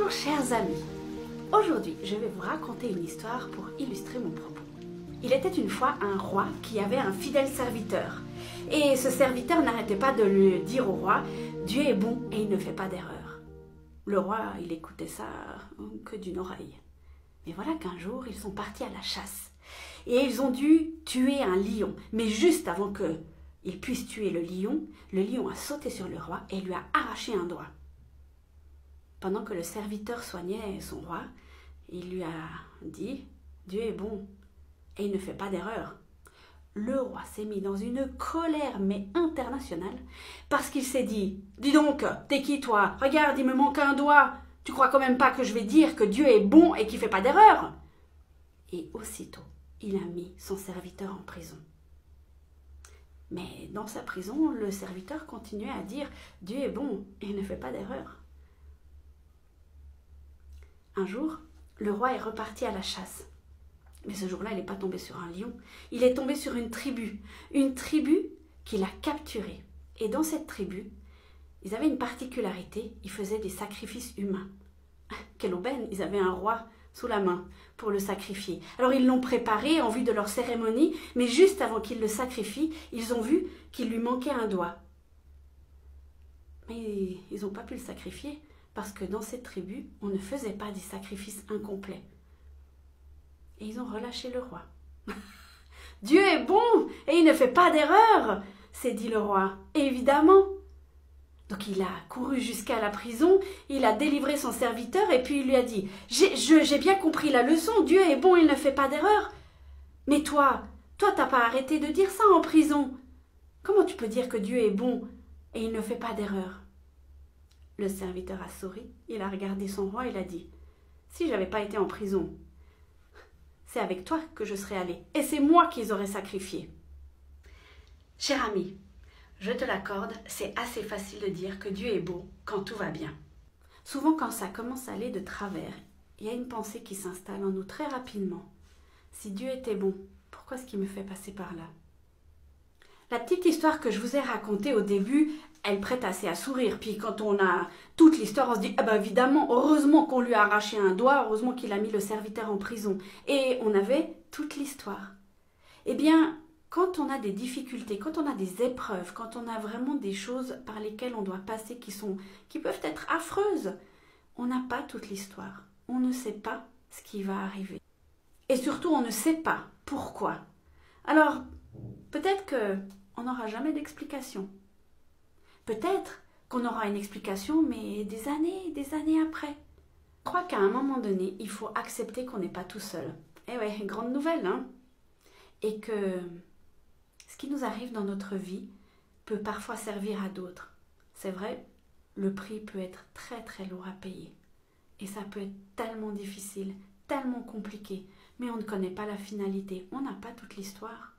Bonjour chers amis, aujourd'hui je vais vous raconter une histoire pour illustrer mon propos. Il était une fois un roi qui avait un fidèle serviteur et ce serviteur n'arrêtait pas de lui dire au roi « Dieu est bon et il ne fait pas d'erreur ». Le roi, il écoutait ça que d'une oreille. Mais voilà qu'un jour ils sont partis à la chasse et ils ont dû tuer un lion, mais juste avant qu'ils puissent tuer le lion a sauté sur le roi et lui a arraché un doigt. Pendant que le serviteur soignait son roi, il lui a dit « Dieu est bon et il ne fait pas d'erreur ». Le roi s'est mis dans une colère mais internationale parce qu'il s'est dit « Dis donc, t'es qui toi? Regarde, il me manque un doigt. Tu crois quand même pas que je vais dire que Dieu est bon et qu'il ne fait pas d'erreur ?» Et aussitôt, il a mis son serviteur en prison. Mais dans sa prison, le serviteur continuait à dire « Dieu est bon et il ne fait pas d'erreur ». Un jour, le roi est reparti à la chasse. Mais ce jour-là, il n'est pas tombé sur un lion. Il est tombé sur une tribu qu'il a capturée. Et dans cette tribu, ils avaient une particularité, ils faisaient des sacrifices humains. Quelle aubaine, ils avaient un roi sous la main pour le sacrifier. Alors ils l'ont préparé en vue de leur cérémonie, mais juste avant qu'ils le sacrifient, ils ont vu qu'il lui manquait un doigt. Mais ils n'ont pas pu le sacrifier, parce que dans cette tribu, on ne faisait pas des sacrifices incomplets. Et ils ont relâché le roi. « Dieu est bon et il ne fait pas d'erreur !» s'est dit le roi. Et évidemment. Donc il a couru jusqu'à la prison, il a délivré son serviteur et puis il lui a dit « J'ai bien compris la leçon, Dieu est bon, il ne fait pas d'erreur. Mais toi, t'as pas arrêté de dire ça en prison. Comment tu peux dire que Dieu est bon et il ne fait pas d'erreur ?» Le serviteur a souri, il a regardé son roi et il a dit « Si j'avais pas été en prison, c'est avec toi que je serais allé, et c'est moi qu'ils auraient sacrifié. » Cher ami, je te l'accorde, c'est assez facile de dire que Dieu est beau quand tout va bien. Souvent quand ça commence à aller de travers, il y a une pensée qui s'installe en nous très rapidement. Si Dieu était bon, pourquoi est-ce qu'il me fait passer par là? La petite histoire que je vous ai racontée au début, elle prête assez à sourire. Puis quand on a toute l'histoire, on se dit « Ah ben évidemment, heureusement qu'on lui a arraché un doigt, heureusement qu'il a mis le serviteur en prison. » Et on avait toute l'histoire. Eh bien, quand on a des difficultés, quand on a des épreuves, quand on a vraiment des choses par lesquelles on doit passer qui peuvent être affreuses, on n'a pas toute l'histoire. On ne sait pas ce qui va arriver. Et surtout, on ne sait pas pourquoi. Alors, peut-être qu'on n'aura jamais d'explication. Peut-être qu'on aura une explication, mais des années après. Je crois qu'à un moment donné, il faut accepter qu'on n'est pas tout seul. Eh ouais, grande nouvelle, hein? Et que ce qui nous arrive dans notre vie peut parfois servir à d'autres. C'est vrai, le prix peut être très très lourd à payer. Et ça peut être tellement difficile, tellement compliqué, mais on ne connaît pas la finalité, on n'a pas toute l'histoire.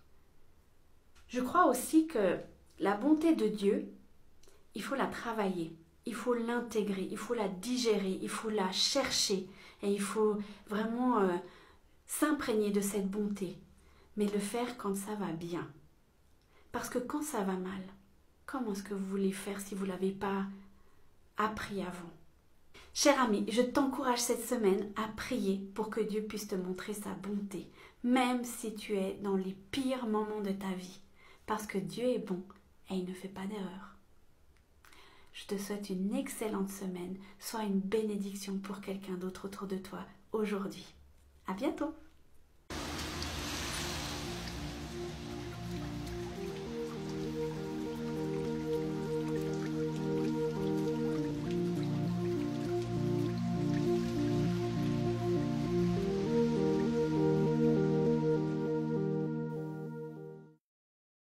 Je crois aussi que la bonté de Dieu, il faut la travailler, il faut l'intégrer, il faut la digérer, il faut la chercher et il faut vraiment s'imprégner de cette bonté, mais le faire quand ça va bien. Parce que quand ça va mal, comment est-ce que vous voulez faire si vous ne l'avez pas appris avant? Cher ami, je t'encourage cette semaine à prier pour que Dieu puisse te montrer sa bonté, même si tu es dans les pires moments de ta vie, parce que Dieu est bon et il ne fait pas d'erreur. Je te souhaite une excellente semaine, sois une bénédiction pour quelqu'un d'autre autour de toi aujourd'hui. À bientôt!